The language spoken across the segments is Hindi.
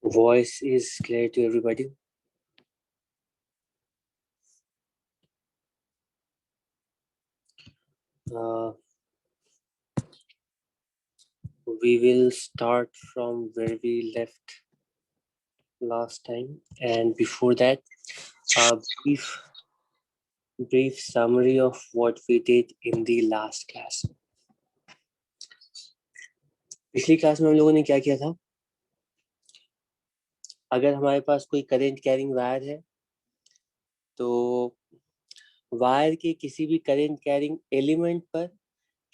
Voice is clear to everybody. We will start from where we left last time, and before that, a brief summary of what we did in the last class. पिछली क्लास में हम लोगों ने क्या किया था? अगर हमारे पास कोई करंट कैरिंग वायर है तो वायर के किसी भी करंट कैरिंग एलिमेंट पर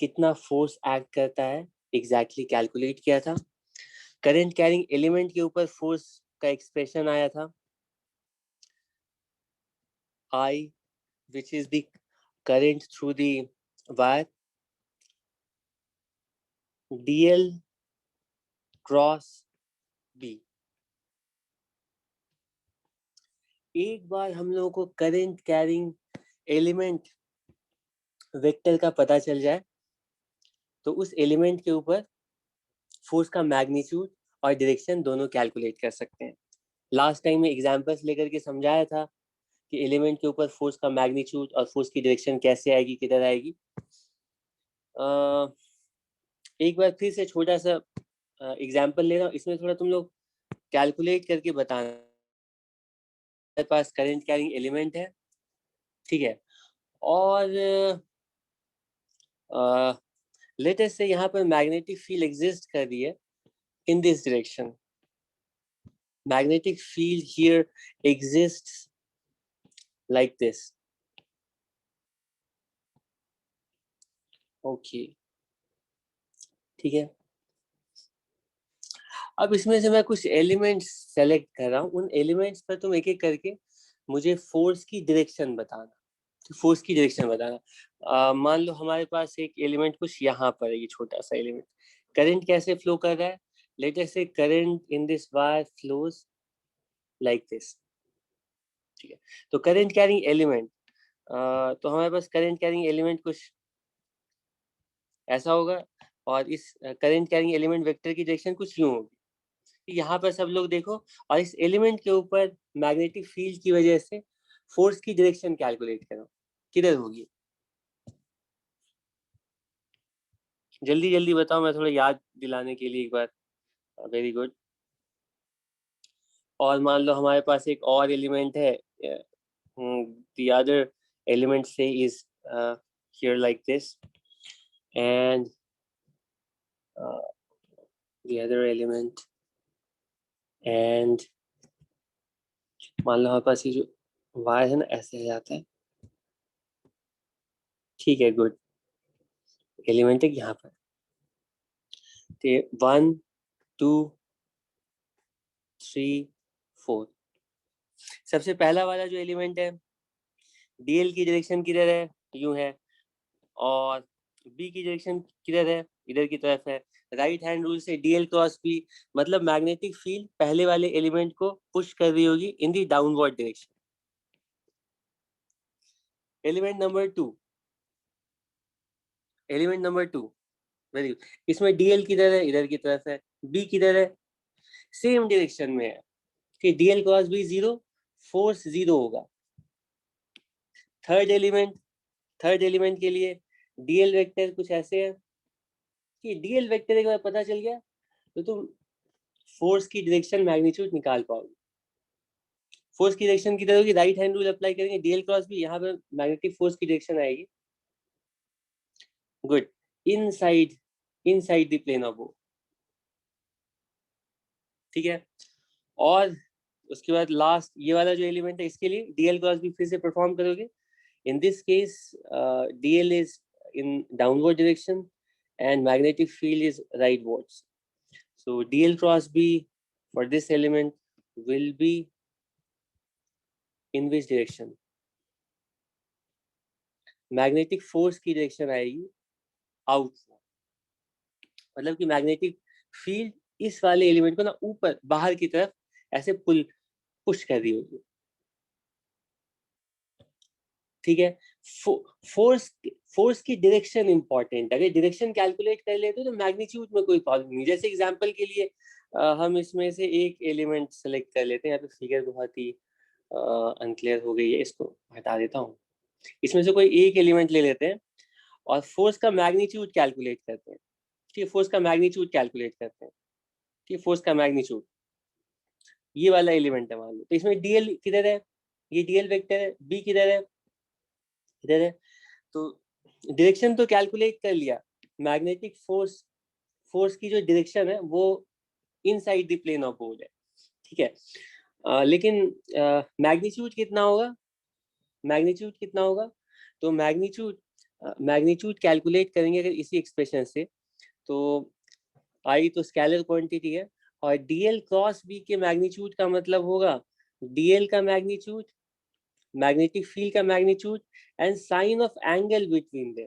कितना फोर्स एक्ट करता है एग्जैक्टली कैलकुलेट किया था. करंट कैरिंग एलिमेंट के ऊपर फोर्स का एक्सप्रेशन आया था I, which is the current through the wire, dl cross b. एक बार हम लोगों को करंट कैरिंग एलिमेंट वेक्टर का पता चल जाए तो उस एलिमेंट के ऊपर फोर्स का मैग्नीट्यूड और डायरेक्शन दोनों कैलकुलेट कर सकते हैं. लास्ट टाइम में एग्जांपल्स लेकर के समझाया था कि एलिमेंट के ऊपर फोर्स का मैग्नीट्यूड और फोर्स की डायरेक्शन कैसे आएगी, किधर आएगी. एक बार फिर से छोटा सा एग्जांपल ले रहा हूँ. इसमें थोड़ा तुम लोग कैलकुलेट करके बताना. मेरे पास करंट कैरिंग एलिमेंट है, ठीक है, और लेट अस से यहाँ पर मैग्नेटिक फील्ड एग्जिस्ट कर रही है in this direction. Magnetic field here exists like this. Okay, ठीक है. अब इसमें से मैं कुछ एलिमेंट्स सेलेक्ट कर रहा हूँ. उन एलिमेंट्स पर तुम एक एक करके मुझे फोर्स की डायरेक्शन बताना. फोर्स की डायरेक्शन बताना. मान लो हमारे पास एक एलिमेंट कुछ यहाँ पर है, ये छोटा सा एलिमेंट. करंट कैसे फ्लो कर रहा है? लेट अस से current in this wire flows like this, ठीक है. तो करंट कैरिंग एलिमेंट, तो हमारे पास करंट कैरिंग एलिमेंट कुछ ऐसा होगा और इस करंट कैरिंग एलिमेंट वेक्टर की डायरेक्शन कुछ यूं होगी. यहाँ पर सब लोग देखो और इस एलिमेंट के ऊपर मैग्नेटिक फील्ड की वजह से फोर्स की डायरेक्शन कैलकुलेट करो, किधर होगी. जल्दी जल्दी बताओ, मैं थोड़ा याद दिलाने के लिए एक बार. Very good. और मान लो हमारे पास एक और एलिमेंट है. the other element say is here like this, and the other element, and मान लो हमारे पास ये जो वायर है ना ऐसे जाता है, ठीक है. गुड. एलिमेंट है यहाँ पर. 1 2 3 4. सबसे पहला वाला जो एलिमेंट है, डीएल की डायरेक्शन किधर है? यूं है. और बी की डायरेक्शन किधर है? इधर की तरफ है. राइट हैंड रूल से डीएल क्रॉस बी मतलब मैग्नेटिक फील्ड पहले वाले एलिमेंट को पुश कर रही होगी in the downward direction. Element number 2, element number 2, very good. इसमें डीएल किधर है? इधर की तरफ है. बी किधर है? सेम डायरेक्शन में है कि डीएल क्रॉस बी 0, फोर्स 0 होगा. थर्ड एलिमेंट के लिए डीएल वेक्टर कुछ ऐसे है कि डीएल वेक्टर एक बार पता चल गया तो तुम फोर्स की डायरेक्शन मैग्नीट्यूड निकाल पाओगे. फोर्स की डायरेक्शन किधर होगी? राइट हैंड रूल अप्लाई करेंगे, डीएल क्रॉस बी, यहाँ पे मैग्नेटिक फोर्स की डायरेक्शन आएगी. Good. Inside the plane of वो, ठीक है. और उसके बाद लास्ट ये वाला जो एलिमेंट है इसके लिए डीएल क्रॉस बी फिर से परफॉर्म करोगे. In this case DL is in downward direction and magnetic field is rightwards. So dl cross b for this element will be in which direction? Magnetic force की डायरेक्शन आएगी आउटवर्ड. मतलब कि मैग्नेटिक फील्ड इस वाले एलिमेंट को ना ऊपर बाहर की तरफ ऐसे पुश कर रही होगी, ठीक है. फोर्स फोर्स की डायरेक्शन इंपॉर्टेंट है। अगर डायरेक्शन कैलकुलेट कर लेते तो मैग्नीट्यूड में कोई प्रॉब्लम नहीं। जैसे एग्जांपल के लिए हम इसमें से एक एलिमेंट सेलेक्ट कर लेते हैं। यहाँ पे फिगर बहुत ही अनक्लियर हो गई है, इसको हटा देता हूँ। इसमें से कोई एक एलिमेंट ले लेते हैं और फोर्स का मैग्नीट्यूड कैलकुलेट करते हैं। ठीक है, फोर्स का मैग्नीट्यूड कैलकुलेट करते हैं। ठीक है, फोर्स का मैग्नीट्यूड ये वाला एलिमेंट है मान लो। तो इसमें डीएल किधर है, ये डीएल वेक्टर है, बी किधर है, इधर है। तो डायरेक्शन तो कैलकुलेट कर लिया, मैग्नेटिक फोर्स, फोर्स की जो डायरेक्शन है वो inside the plane of board है। ठीक है, लेकिन मैग्नीट्यूड कितना होगा, मैग्नीट्यूड कितना होगा, तो मैग्नीट्यूड कैलकुलेट करेंगे अगर इसी एक्सप्रेशन से। तो आई तो स्केलर क्वांटिटी है, और डीएल क्रॉस बी के मैग्नीट्यूड का मतलब होगा डीएल का मैग्नीट्यूड, मैग्नेटिक फील्ड का magnitude and sine of angle between them.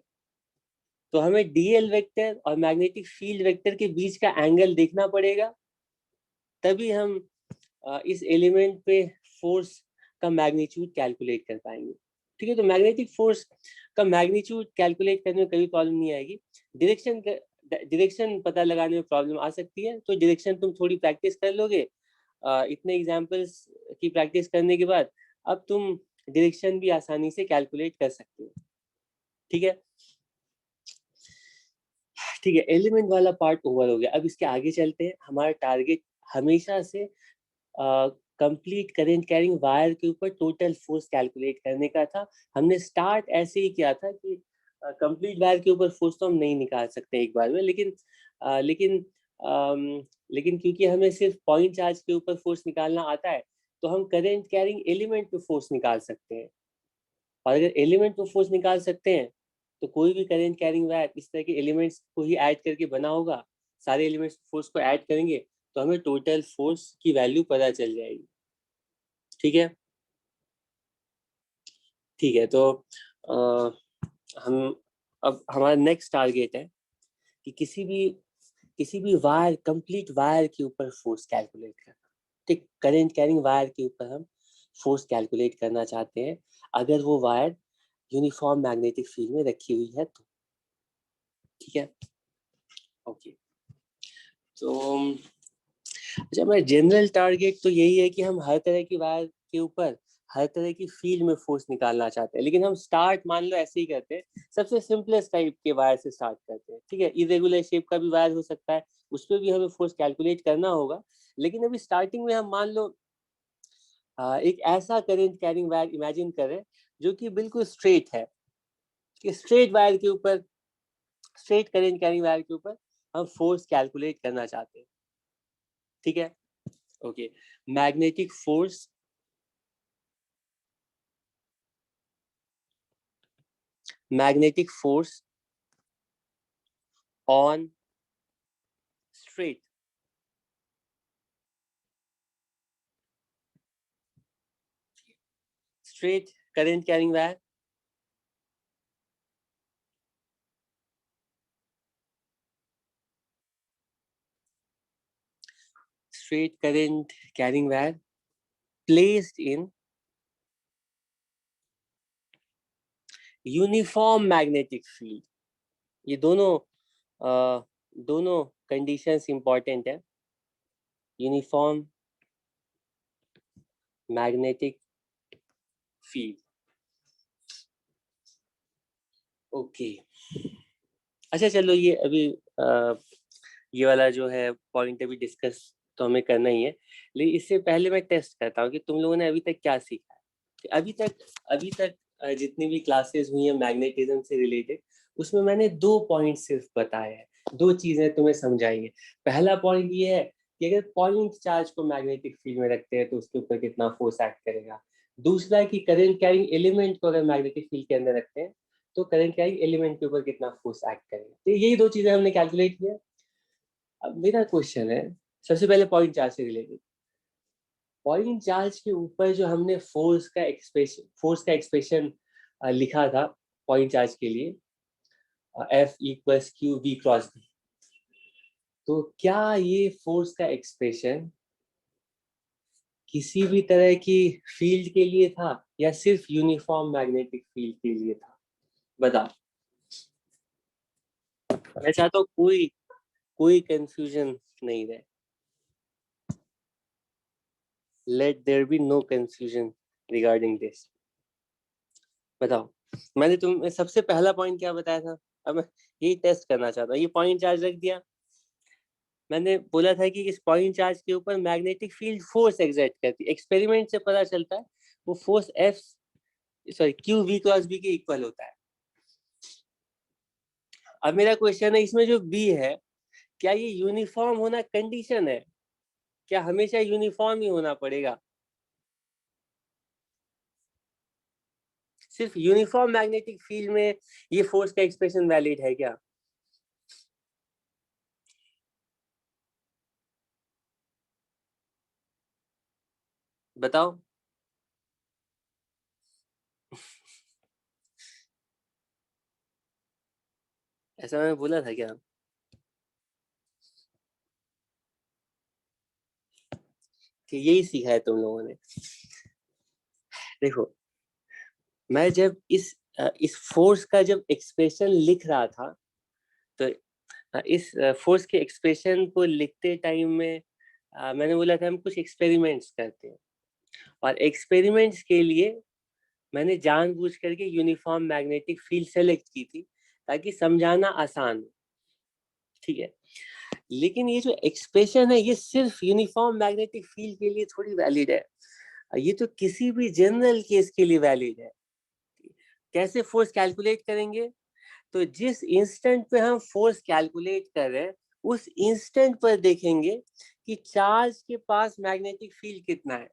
तो हमें डीएल वेक्टर और मैग्नेटिक फील्ड वेक्टर के बीच का एंगल देखना पड़ेगा, तभी हम इस एलिमेंट पे फोर्स का मैग्नीट्यूड कैलकुलेट कर पाएंगे। ठीक है, तो मैग्नेटिक फोर्स का मैग्नीट्यूड कैलकुलेट करने में कभी प्रॉब्लम नहीं आएगी। डायरेक्शन पता लगाने में प्रॉब्लम आ सकती है, तो डायरेक्शन तुम थोड़ी प्रैक्टिस कर लोगे। इतने एग्जांपल्स की प्रैक्टिस करने के बाद अब तुम डायरेक्शन भी आसानी से कैलकुलेट कर सकते हो। ठीक है, ठीक है, एलिमेंट वाला पार्ट ओवर हो गया। अब इसके आगे चलते हैं। हमारा टारगेट हमेशा से कंप्लीट करंट कैरिंग वायर के ऊपर टोटल फोर्स कैलकुलेट करने का था। हमने स्टार्ट ऐसे ही किया था कि कंप्लीट वायर के ऊपर फोर्स तो हम नहीं निकाल सकते एक बार में, लेकिन लेकिन क्योंकि हमें सिर्फ पॉइंट चार्ज के ऊपर फोर्स निकालना आता है, तो हम करंट कैरिंग एलिमेंट पे फोर्स निकाल सकते हैं। और अगर एलिमेंट पे फोर्स निकाल सकते हैं तो कोई भी करंट कैरिंग वायर इस तरह के एलिमेंट्स को ही ऐड करके बना होगा। सारे एलिमेंट्स फोर्स को ऐड करेंगे तो हमें टोटल फोर्स की वैल्यू पता चल जाएगी। ठीक है, ठीक है, तो आ, हम अब हमारा नेक्स्ट टारगेट है कि किसी भी वायर, कंप्लीट वायर के ऊपर फोर्स कैलकुलेट करना। ठीक, करंट कैरिंग वायर के ऊपर हम फोर्स कैलकुलेट करना चाहते हैं, अगर वो वायर यूनिफॉर्म मैग्नेटिक फील्ड में रखी हुई है तो। ठीक है, ओके। तो अच्छा, हमारा जनरल टारगेट तो यही है कि हम हर तरह की वायर के ऊपर हर तरह की फील्ड में फोर्स निकालना चाहते हैं, लेकिन हम स्टार्ट मान लो ऐसे ही करते हैं, सबसे सिंपलेस्ट टाइप के वायर से स्टार्ट करते हैं। ठीक है, इरेगुलर शेप का भी वायर हो सकता है, उस पर भी हमें फोर्स कैलकुलेट करना होगा। लेकिन अभी स्टार्टिंग में हम मान लो एक ऐसा करंट कैरिंग वायर इमेजिन करें जो कि बिल्कुल स्ट्रेट है, कि स्ट्रेट वायर के ऊपर, स्ट्रेट करंट कैरिंग वायर के ऊपर हम फोर्स कैलकुलेट करना चाहते हैं। ठीक है, okay. Magnetic force, magnetic force on straight, straight current carrying wire, straight current carrying wire placed in uniform magnetic field. ये दोनों कंडीशंस इंपॉर्टेंट है। Uniform magnetic field, okay. अच्छा चलो, ये अभी ये वाला जो है पॉइंट अभी डिस्कस तो हमें करना ही है, लेकिन इससे पहले मैं टेस्ट करता हूँ कि तुम लोगों ने अभी तक क्या सीखा है। अभी तक जितनी भी क्लासेस हुई हैं मैग्नेटिज्म से रिलेटेड, उसमें मैंने 2 पॉइंट सिर्फ बताए हैं, 2 चीजें तुम्हें समझाई है। पहला पॉइंट ये है कि अगर पॉइंट चार्ज को मैग्नेटिक फील्ड में रखते हैं तो उसके ऊपर कितना फोर्स एक्ट करेगा। दूसरा है कि करंट कैरिंग एलिमेंट को अगर मैग्नेटिक फील्ड के अंदर रखते हैं तो करंट कैरिंग एलिमेंट के ऊपर कितना फोर्स एक्ट करेगा। तो यही 2 चीजें हमने कैलकुलेट किया। अब मेरा क्वेश्चन है, सबसे पहले पॉइंट चार्ज से रिलेटेड, पॉइंट चार्ज के ऊपर जो हमने फोर्स का एक्सप्रेशन लिखा था पॉइंट चार्ज के लिए, F equals Q V cross B, तो क्या ये फोर्स का एक्सप्रेशन किसी भी तरह की फील्ड के लिए था या सिर्फ यूनिफॉर्म मैग्नेटिक फील्ड के लिए था? बता। मैं चाहता हूँ कोई कंफ्यूजन नहीं रहे। Let there be no confusion regarding this. बताओ, मैंने तुम्हें सबसे पहला पॉइंट क्या बताया था? अब मैं यही टेस्ट करना चाहता हूँ। ये पॉइंट चार्ज रख दिया, मैंने बोला था कि इस पॉइंट चार्ज के ऊपर मैग्नेटिक फील्ड फोर्स एग्जर्ट करती है। एक्सपेरिमेंट से पता चलता है वो force F sorry Q V cross B के इक्वल होता है। अब मेरा क्वेश्चन है, इसमें जो बी है, क्या ये यूनिफॉर्म होना कंडीशन है? क्या हमेशा यूनिफॉर्म ही होना पड़ेगा? सिर्फ यूनिफॉर्म मैग्नेटिक फील्ड में ये फोर्स का एक्सप्रेशन वैलिड है क्या? बताओ। ऐसा मैंने बोला था क्या? कि यही सीखा है तुम लोगों ने? देखो, मैं जब इस फोर्स का जब एक्सप्रेशन लिख रहा था, तो इस फोर्स के एक्सप्रेशन को लिखते टाइम में मैंने बोला था हम कुछ एक्सपेरिमेंट्स करते हैं, और एक्सपेरिमेंट्स के लिए मैंने जानबूझ करके यूनिफॉर्म मैग्नेटिक फील्ड सेलेक्ट की थी ताकि समझाना आसान हो। ठीक है, लेकिन ये जो एक्सप्रेशन है ये सिर्फ यूनिफॉर्म मैग्नेटिक फील्ड के लिए थोड़ी वैलिड है, ये तो किसी भी जनरल केस के लिए वैलिड है। कैसे फोर्स कैलकुलेट करेंगे? तो जिस इंस्टेंट पे हम फोर्स कैलकुलेट कर रहे हैं, उस इंस्टेंट पर देखेंगे कि चार्ज के पास मैग्नेटिक फील्ड कितना है।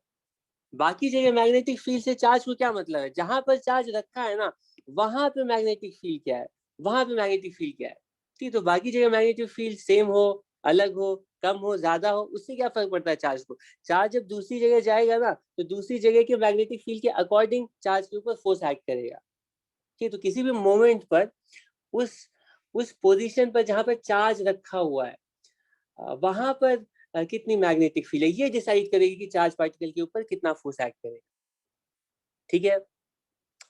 बाकी जगह मैग्नेटिक फील्ड से चार्ज को क्या मतलब है? जहां पर चार्ज रखा है ना, वहां पे मैग्नेटिक फील्ड क्या है, वहां पे मैग्नेटिक फील्ड क्या है। ठीक, तो बाकी जगह मैग्नेटिक फील्ड सेम हो, अलग हो, कम हो, ज्यादा हो, उससे क्या फर्क पड़ता है चार्ज को? चार्ज जब दूसरी जगह जाएगा ना, तो दूसरी जगह के मैग्नेटिक फील्ड के अकॉर्डिंग चार्ज के ऊपर फोर्स एक्ट करेगा। ठीक, तो किसी भी मोमेंट पर उस उस पोजीशन पर जहां पर चार्ज रखा हुआ है, वहां पर कितनी मैग्नेटिक फील्ड है, ये डिसाइड करेगी कि चार्ज पार्टिकल के ऊपर कितना फोर्स एक्ट करेगा। ठीक है,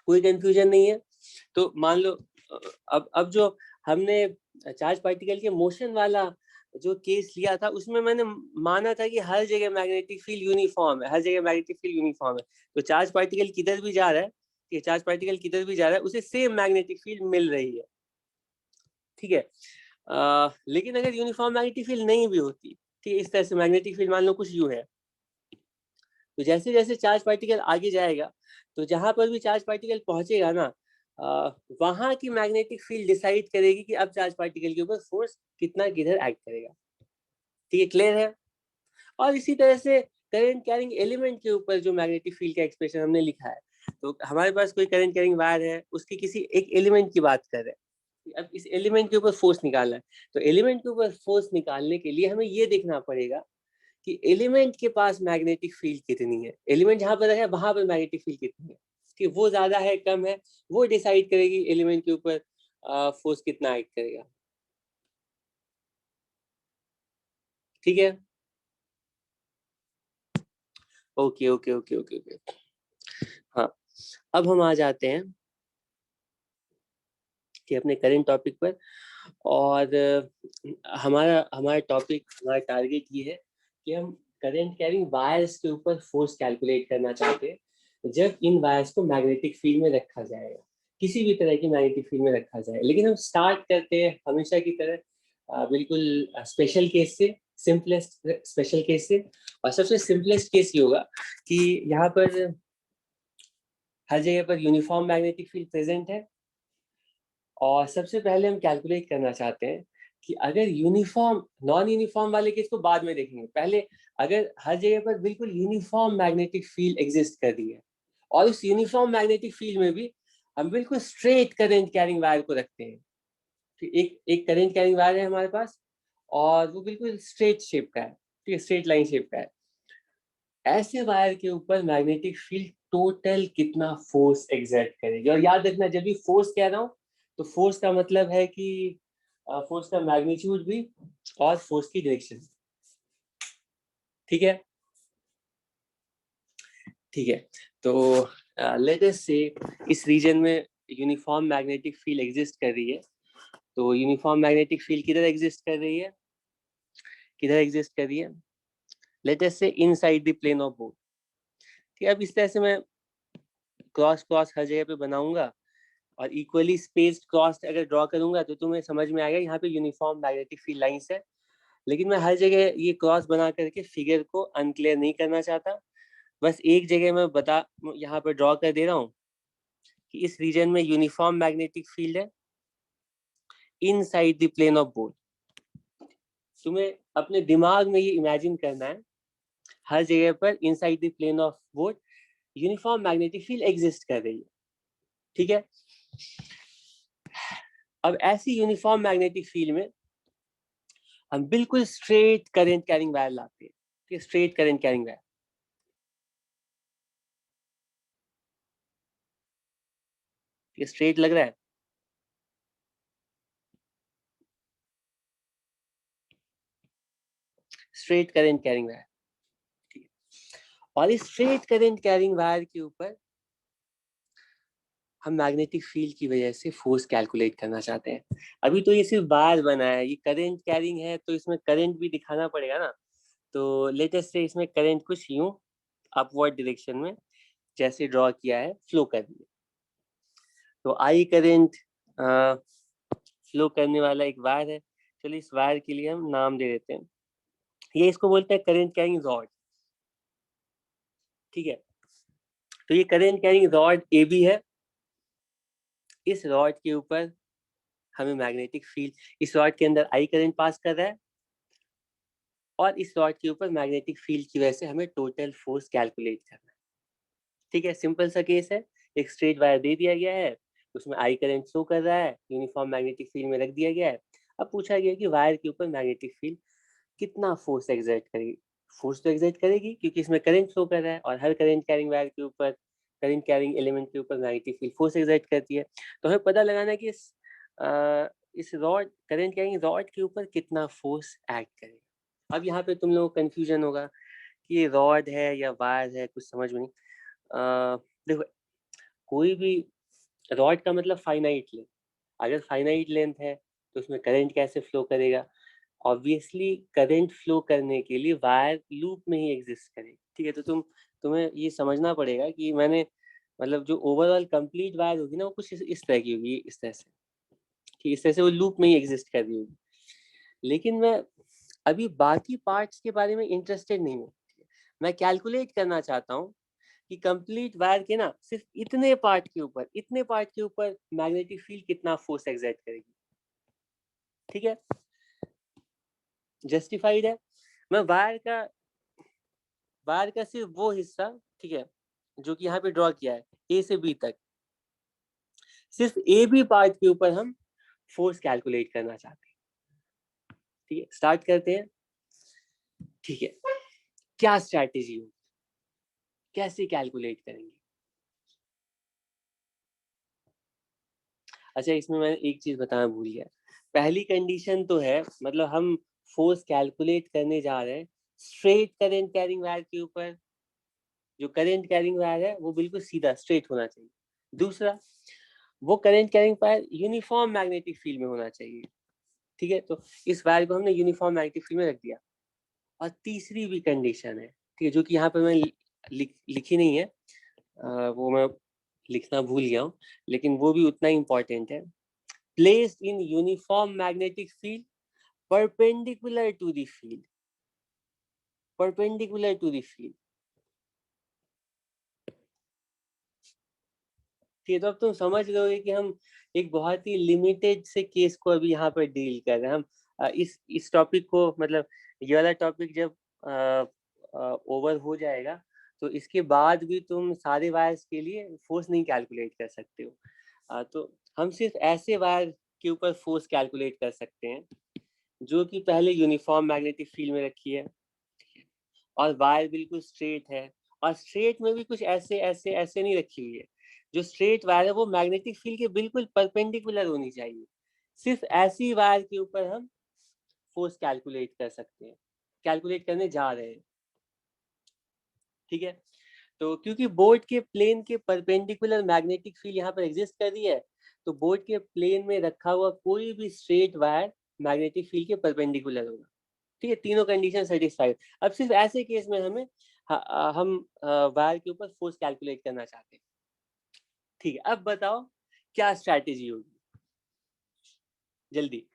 कोई कंफ्यूजन नहीं है? तो मान लो अब जो हमने चार्ज पार्टिकल के मोशन वाला जो केस लिया था, उसमें मैंने माना था कि हर जगह मैग्नेटिक फील्ड यूनिफॉर्म है, हर जगह मैग्नेटिक फील्ड यूनिफॉर्म है। तो चार्ज पार्टिकल किधर भी जा रहा है, ये चार्ज पार्टिकल किधर भी जा रहा है, उसे सेम मैग्नेटिक फील्ड मिल रही है। ठीक है, लेकिन अगर यूनिफॉर्म मैग्नेटिक फील्ड नहीं भी होती, ठीक है, इस तरह से मैग्नेटिक फील्ड मान लो कुछ यूं है, तो जैसे जैसे चार्ज पार्टिकल आगे जाएगा, तो जहां पर भी चार्ज पार्टिकल पहुंचेगा ना, वहां की मैग्नेटिक फील्ड डिसाइड करेगी कि अब चार्ज पार्टिकल के ऊपर फोर्स कितना किधर एक्ट करेगा। ठीक है, क्लियर है? और इसी तरह से करंट कैरिंग एलिमेंट के ऊपर जो मैग्नेटिक फील्ड का एक्सप्रेशन हमने लिखा है, तो हमारे पास कोई करंट कैरिंग वायर है, उसकी किसी एक एलिमेंट की बात कर रहे हैं, अब इस एलिमेंट के ऊपर फोर्स निकालना है। तो एलिमेंट के ऊपर फोर्स निकालने के लिए हमें ये देखना पड़ेगा कि एलिमेंट के पास मैग्नेटिक फील्ड कितनी है, एलिमेंट जहां पर है वहां पर मैग्नेटिक फील्ड कितनी है, कि वो ज्यादा है कम है, वो डिसाइड करेगी एलिमेंट के ऊपर फोर्स कितना एक्ट करेगा। ठीक है, okay okay okay okay okay. हाँ, अब हम आ जाते हैं कि अपने करेंट टॉपिक पर। और हमारा हमारा टॉपिक, हमारा टारगेट ये है कि हम करंट कैरिंग वायर्स के ऊपर फोर्स कैलकुलेट करना चाहते हैं जब इन वायर्स को मैग्नेटिक फील्ड में रखा जाएगा, किसी भी तरह की मैग्नेटिक फील्ड में रखा जाए। लेकिन हम स्टार्ट करते हैं हमेशा की तरह बिल्कुल स्पेशल केस से, सिंपलेस्ट स्पेशल केस से। और सबसे सिंपलेस्ट केस ये होगा कि यहाँ पर हर जगह पर यूनिफॉर्म मैग्नेटिक फील्ड प्रेजेंट है, और सबसे पहले हम कैलकुलेट करना चाहते हैं कि अगर यूनिफॉर्म, नॉन यूनिफॉर्म वाले केस को बाद में देखेंगे, पहले अगर हर जगह पर बिल्कुल यूनिफॉर्म मैग्नेटिक फील्ड एग्जिस्ट कर रही है, और उस यूनिफॉर्म मैग्नेटिक फील्ड में भी हम बिल्कुल स्ट्रेट करंट कैरिंग वायर को रखते हैं। ठीक, एक एक करंट कैरिंग वायर है हमारे पास, और वो बिल्कुल स्ट्रेट शेप का है, ठीक है, स्ट्रेट लाइन शेप का है। ऐसे वायर के ऊपर मैग्नेटिक फील्ड टोटल कितना फोर्स एग्जर्ट करेगी? और याद रखना, जब भी फोर्स कह रहा हूं, तो फोर्स का मतलब है कि फोर्स का मैग्नीट्यूड भी और फोर्स की डायरेक्शन। ठीक है, ठीक है। तो लेट अस से इस रीजन में यूनिफॉर्म मैग्नेटिक फील्ड एग्जिस्ट कर रही है, तो यूनिफॉर्म मैग्नेटिक फील्ड किधर एग्जिस्ट कर रही है, किधर एग्जिस्ट कर रही है, let us say inside the plane of board. ठीक है, अब इस तरह से मैं क्रॉस क्रॉस हर जगह पे बनाऊंगा और इक्वली स्पेस्ड क्रॉस अगर ड्रॉ करूंगा तो तुम्हें समझ में आएगा यहाँ पे यूनिफॉर्म मैग्नेटिक फील्ड लाइंस है। लेकिन मैं हर जगह ये क्रॉस बना करके फिगर को अनक्लियर नहीं करना चाहता, बस एक जगह मैं बता यहाँ पर ड्रॉ कर दे रहा हूँ कि इस रीजन में यूनिफॉर्म मैग्नेटिक फील्ड है inside the plane of board. तुम्हें अपने दिमाग में ये इमेजिन करना है हर जगह पर inside the plane of board uniform magnetic field exist कर रही है। ठीक है, अब ऐसी यूनिफॉर्म मैग्नेटिक फील्ड में हम बिल्कुल स्ट्रेट करंट कैरिंग वायर लाते हैं। ठीक है, स्ट्रेट करंट कैरिंग वायर, ये स्ट्रेट लग रहा है, स्ट्रेट करंट कैरिंग वायर। ठीक है, और इस स्ट्रेट करंट कैरिंग वायर के ऊपर हम मैग्नेटिक फील्ड की वजह से फोर्स कैलकुलेट करना चाहते हैं। अभी तो ये सिर्फ वायर बना है, ये करंट कैरिंग है तो इसमें करंट भी दिखाना पड़ेगा ना। तो लेटेस्ट से इसमें करंट कुछ यूं अपवर्ड डायरेक्शन में जैसे ड्रॉ किया है फ्लो कर रही है। तो आई करंट फ्लो करने वाला एक वायर है। चलिए इस वायर के लिए हम नाम दे देते हैं, ये इसको बोलते हैं करंट कैरिंग रॉड। ठीक है, तो ये current carrying rod A B है। इस रॉड के ऊपर हमें मैग्नेटिक फील्ड, इस रॉड के अंदर आई करंट पास कर रहा है और इस रॉड के ऊपर मैग्नेटिक फील्ड की वजह से हमें टोटल फोर्स कैलकुलेट करना है। ठीक है, सिंपल सा केस है, एक स्ट्रेट वायर दे दिया गया है, उसमें आई करंट शो कर रहा है, यूनिफॉर्म मैग्नेटिक फील्ड में रख दिया गया है। अब पूछा गया कि वायर के ऊपर मैग्नेटिक फील्ड कितना फोर्स एग्जर्ट करेगी। फोर्स तो एग्जर्ट करेगी क्योंकि इसमें करंट फ्लो कर रहा है और हर करंट कैरिंग वायर के ऊपर, करंट कैरिंग एलिमेंट के ऊपर मैग्नेटिक फील्ड फोर्स एग्जर्ट करती है। तो हमें पता लगाना है कि इस रॉड, करंट कैरिंग रॉड के ऊपर कितना फोर्स एक्ट करेगा। अब यहाँ पे तुम लोगों को कंफ्यूजन होगा कि ये रॉड है या वायर है, कुछ समझ में नहीं। देखो, कोई भी रॉड का मतलब फाइनाइट लेंथ, अगर फाइनाइट लेंथ है तो उसमें करंट कैसे फ्लो करेगा। ऑब्वियसली करंट फ्लो करने के लिए वायर लूप में ही एग्जिस्ट करेगी। ठीक है, तो तुम्हें ये समझना पड़ेगा कि मैंने मतलब जो ओवरऑल कंप्लीट वायर होगी ना वो कुछ इस तरह की होगी, इस तरह से। ठीक, इस तरह से वो लूप में ही एग्जिस्ट कर रही होगी। लेकिन मैं अभी बाकी पार्ट्स के बारे में इंटरेस्टेड नहीं हूँ। मैं कैलकुलेट करना चाहता हूँ कि कंप्लीट वायर के ना सिर्फ इतने पार्ट के ऊपर, इतने पार्ट के ऊपर मैग्नेटिक फील्ड कितना फोर्स एक्सर्ट करेगी। ठीक है, जस्टिफाइड है। मैं वायर का सिर्फ वो हिस्सा, ठीक है, जो कि यहाँ पे ड्रॉ किया है ए से बी तक, सिर्फ ए बी पार्ट के ऊपर हम फोर्स कैलकुलेट करना चाहते हैं। ठीक है, स्टार्ट करते हैं। ठीक है, क्या स्ट्रैटेजी होगी, कैसे कैलकुलेट करेंगे। अच्छा, इसमें मैं एक चीज बताना भूल गया। पहली कंडीशन तो है, मतलब हम फोर्स कैलकुलेट करने जा रहे हैं स्ट्रेट करंट कैरिंग वायर के ऊपर। जो करंट कैरिंग वायर है वो बिल्कुल सीधा स्ट्रेट होना चाहिए। दूसरा, वो current carrying wire uniform magnetic field में होना चाहिए। ठीक है, तो इस वायर को हमने यूनिफॉर्म मैग्नेटिक फील्ड में रख दिया। और तीसरी भी कंडीशन है, ठीक है, जो कि यहाँ पर मैं लिखी नहीं है, वो मैं लिखना भूल गया हूँ, लेकिन वो भी उतना इम्पोर्टेंट है। Placed in uniform magnetic field perpendicular to the field, perpendicular to the field. ठीक है, तो अब तुम समझ गए कि हम एक बहुत ही लिमिटेड से केस को अभी यहाँ पर डील कर रहे हैं। हम इस टॉपिक को, मतलब ये वाला टॉपिक जब ओवर हो जाएगा तो इसके बाद भी तुम सारे वायर्स के लिए फोर्स नहीं कैलकुलेट कर सकते हो। तो हम सिर्फ ऐसे वायर के ऊपर फोर्स कैलकुलेट कर सकते हैं जो कि पहले यूनिफॉर्म मैग्नेटिक फील्ड में रखी है और वायर बिल्कुल स्ट्रेट है, और स्ट्रेट में भी कुछ ऐसे ऐसे ऐसे नहीं रखी हुई है। जो स्ट्रेट वायर है वो मैग्नेटिक फील्ड के बिल्कुल परपेंडिकुलर होनी चाहिए। सिर्फ ऐसी वायर के ऊपर हम फोर्स कैलकुलेट कर सकते हैं, कैलकुलेट करने जा रहे हैं। ठीक है, तो क्योंकि बोर्ड के प्लेन के परपेंडिकुलर मैग्नेटिक फील्ड यहाँ पर एग्जिस्ट कर रही है, तो बोर्ड के प्लेन में रखा हुआ कोई भी स्ट्रेट वायर मैग्नेटिक फील्ड के परपेंडिकुलर होगा। ठीक है, तीनों कंडीशन सेटिस्फाइड। अब सिर्फ ऐसे केस में हम वायर के ऊपर फोर्स कैलकुलेट करना चाहते हैं। ठीक है, अब बताओ क्या स्ट्रैटेजी होगी, जल्दी।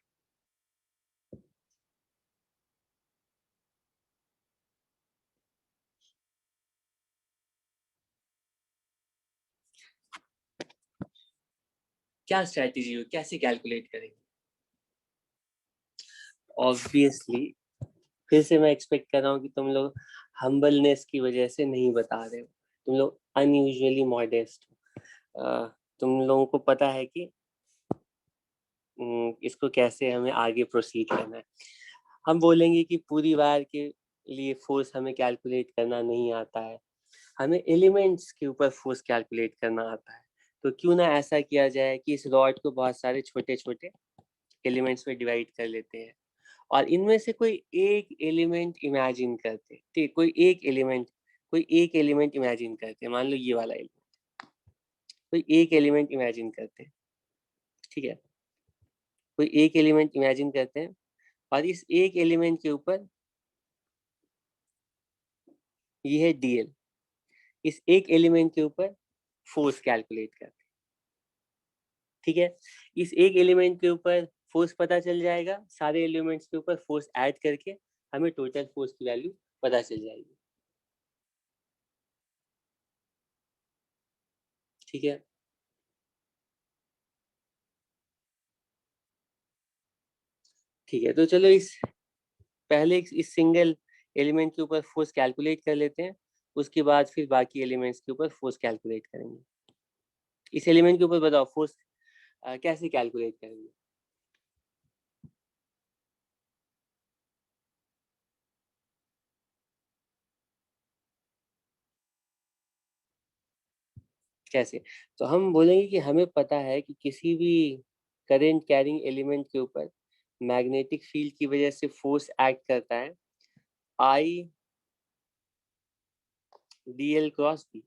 क्या स्ट्रैटेजी होगी, कैसे कैलकुलेट करेंगे? ऑब्वियसली फिर से मैं एक्सपेक्ट कर रहा हूँ कि तुम लोग हम्बलनेस की वजह से नहीं बता रहे हो, तुम लोग अनयूजुअली मॉडेस्ट हो। तुम लोगों को पता है कि इसको कैसे हमें आगे प्रोसीड करना है। हम बोलेंगे कि पूरी वायर के लिए फोर्स हमें कैलकुलेट करना नहीं आता है, हमें एलिमेंट्स के ऊपर फोर्स कैलकुलेट करना आता है। तो क्यों ना ऐसा किया जाए कि इस रॉड को बहुत सारे छोटे छोटे एलिमेंट्स में डिवाइड कर लेते हैं और इनमें से कोई एक एलिमेंट इमेजिन करते हैं। ठीक, कोई एक एलिमेंट इमेजिन करते हैं, मान लो ये वाला एलिमेंट, कोई एक एलिमेंट इमेजिन करते हैं। ठीक है, कोई एक एलिमेंट इमेजिन करते हैं और इस एक एलिमेंट के ऊपर ये है डीएल, इस एक एलिमेंट के ऊपर फोर्स कैलकुलेट करते हैं। ठीक है, इस एक एलिमेंट के ऊपर फोर्स पता चल जाएगा, सारे एलिमेंट्स के ऊपर फोर्स ऐड करके हमें टोटल फोर्स की वैल्यू पता चल जाएगी। ठीक है, ठीक है, तो चलो पहले इस सिंगल एलिमेंट के ऊपर फोर्स कैलकुलेट कर लेते हैं, उसके बाद फिर बाकी एलिमेंट्स के ऊपर फोर्स कैलकुलेट करेंगे। इस एलिमेंट के ऊपर बताओ फोर्स कैसे कैलकुलेट करेंगे? कैसे? तो हम बोलेंगे कि हमें पता है कि किसी भी करंट कैरिंग एलिमेंट के ऊपर मैग्नेटिक फील्ड की वजह से फोर्स एक्ट करता है I D L cross B,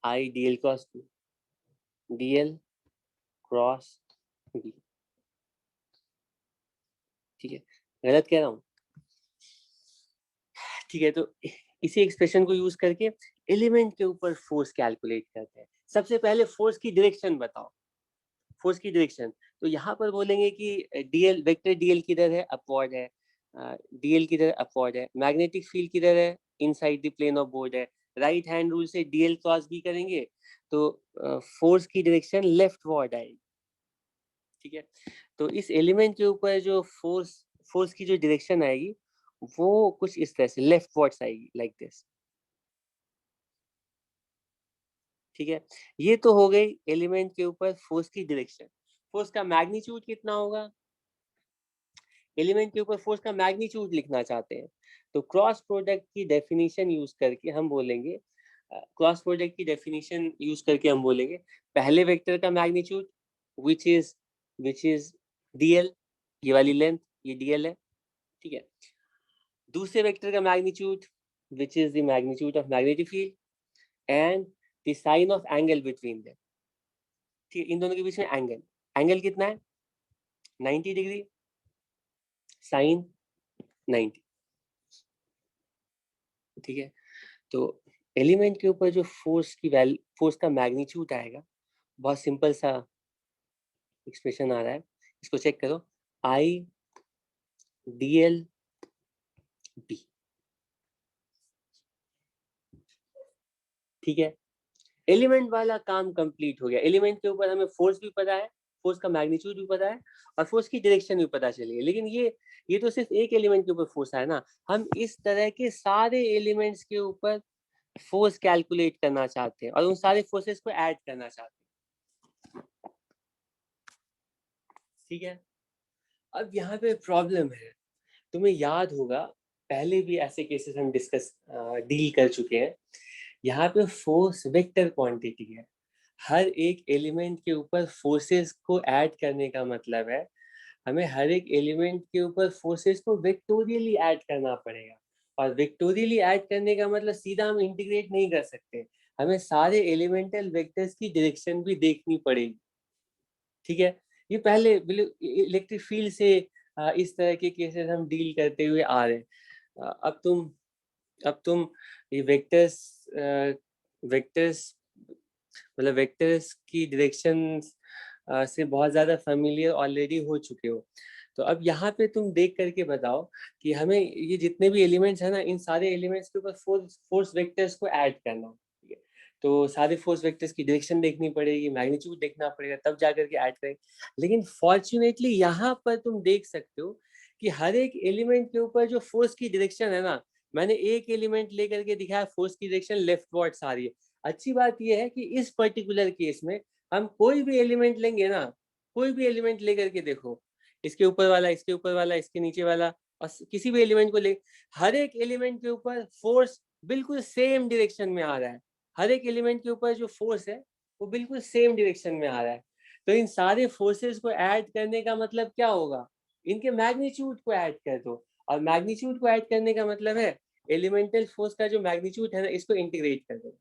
I D L cross B, D L cross B. ठीक है, गलत कह रहा हूँ? ठीक है, तो इसी एक्सप्रेशन को यूज करके एलिमेंट के ऊपर फोर्स कैलकुलेट करते हैं। सबसे पहले फोर्स की डायरेक्शन बताओ, फोर्स की डायरेक्शन। तो यहाँ पर बोलेंगे कि डीएल वेक्टर डीएल किधर है, अपवर्ड है, डीएल किधर अपवर्ड है, मैग्नेटिक फील्ड किधर है, inside the plane of board है। राइट हैंड रूल से डीएल क्रॉस बी करेंगे तो फोर्स की डायरेक्शन लेफ्ट वर्ड आएगी। ठीक है, तो इस एलिमेंट के ऊपर जो फोर्स फोर्स की जो डायरेक्शन आएगी वो कुछ इस तरह से लेफ्ट वर्ड्स आएगी, लाइक दिस। ठीक है, ये तो हो गई एलिमेंट के ऊपर फोर्स की डायरेक्शन। फोर्स का मैग्नीट्यूड कितना होगा? एलिमेंट के ऊपर फोर्स का मैग्नीट्यूड लिखना चाहते हैं तो क्रॉस प्रोडक्ट की डेफिनेशन यूज करके हम बोलेंगे, पहले वेक्टर का मैग्नीट्यूड विच इज डीएल, ये वाली लेंथ ये डीएल है। ठीक है, दूसरे वेक्टर का magnitude which is the magnitude of magnetic field and the sine of angle between them. ठीक है, इन दोनों के बीच में एंगल, एंगल कितना है? 90 डिग्री, साइन 90। ठीक है, तो एलिमेंट के ऊपर जो फोर्स का मैग्नीट्यूड आएगा, बहुत सिंपल सा एक्सप्रेशन आ रहा है, इसको चेक करो, आई डी एल बी। ठीक है, एलिमेंट वाला काम कंप्लीट हो गया। एलिमेंट के ऊपर हमें फोर्स भी पता है, फोर्स का मैग्नीट्यूड भी पता है और फोर्स की डायरेक्शन भी पता चली है। लेकिन ये तो सिर्फ एक एलिमेंट के ऊपर फोर्स है ना, हम इस तरह के सारे एलिमेंट्स के ऊपर फोर्स कैलकुलेट करना चाहते हैं और उन सारे फोर्सेस को ऐड करना चाहते हैं। ठीक है, अब यहाँ पे प्रॉब्लम है, तुम्हें याद होगा पहले भी ऐसे केसेस हम डिस्कस डील कर चुके हैं। यहाँ पे फोर्स वेक्टर क्वांटिटी है, हर एक एलिमेंट के ऊपर फोर्सेस को ऐड करने का मतलब है हमें हर एक एलिमेंट के ऊपर फोर्सेस को वेक्टोरियली ऐड करना पड़ेगा। और वेक्टोरियली ऐड करने का मतलब सीधा हम इंटीग्रेट नहीं कर सकते, हमें सारे एलिमेंटल वेक्टर्स की डायरेक्शन भी देखनी पड़ेगी, ठीक है। ये पहले इलेक्ट्रिक फील्ड से इस तरह के केसेस हम डील करते हुए आ रहे हैं। अब तुम ये वेक्टर्स वेक्टर्स मतलब वेक्टर्स की डायरेक्शन से बहुत ज्यादा फेमिलियर ऑलरेडी हो चुके हो। तो अब यहाँ पे तुम देख करके बताओ कि हमें ये जितने भी एलिमेंट्स है ना, इन सारे एलिमेंट्स के ऊपर फोर्स वेक्टर्स को ऐड करना, ठीक है। तो सारे फोर्स वेक्टर्स की डायरेक्शन देखनी पड़ेगी, मैग्नीट्यूड देखना पड़ेगा, तब जाकर के ऐड करेंगे। लेकिन फॉर्चुनेटली यहाँ पर तुम देख सकते हो कि हर एक एलिमेंट के ऊपर जो फोर्स की डायरेक्शन है ना, मैंने एक एलिमेंट लेकर के दिखाया, फोर्स की डायरेक्शन लेफ्टवर्ड्स आ रही है। अच्छी बात यह है कि इस पर्टिकुलर केस में हम कोई भी एलिमेंट लेंगे ना, कोई भी एलिमेंट लेकर के देखो, इसके ऊपर वाला, इसके ऊपर वाला, इसके नीचे वाला, और किसी भी एलिमेंट को ले, हर एक एलिमेंट के ऊपर फोर्स बिल्कुल सेम डायरेक्शन में आ रहा है। हर एक एलिमेंट के ऊपर जो फोर्स है वो बिल्कुल सेम डायरेक्शन में आ रहा है। तो इन सारे फोर्सेस को ऐड करने का मतलब क्या होगा, इनके मैग्नीट्यूड को ऐड कर दो। और मैग्नीट्यूड को ऐड करने का मतलब है एलिमेंटल फोर्स का जो मैग्नीट्यूड है ना, इसको इंटीग्रेट कर दो।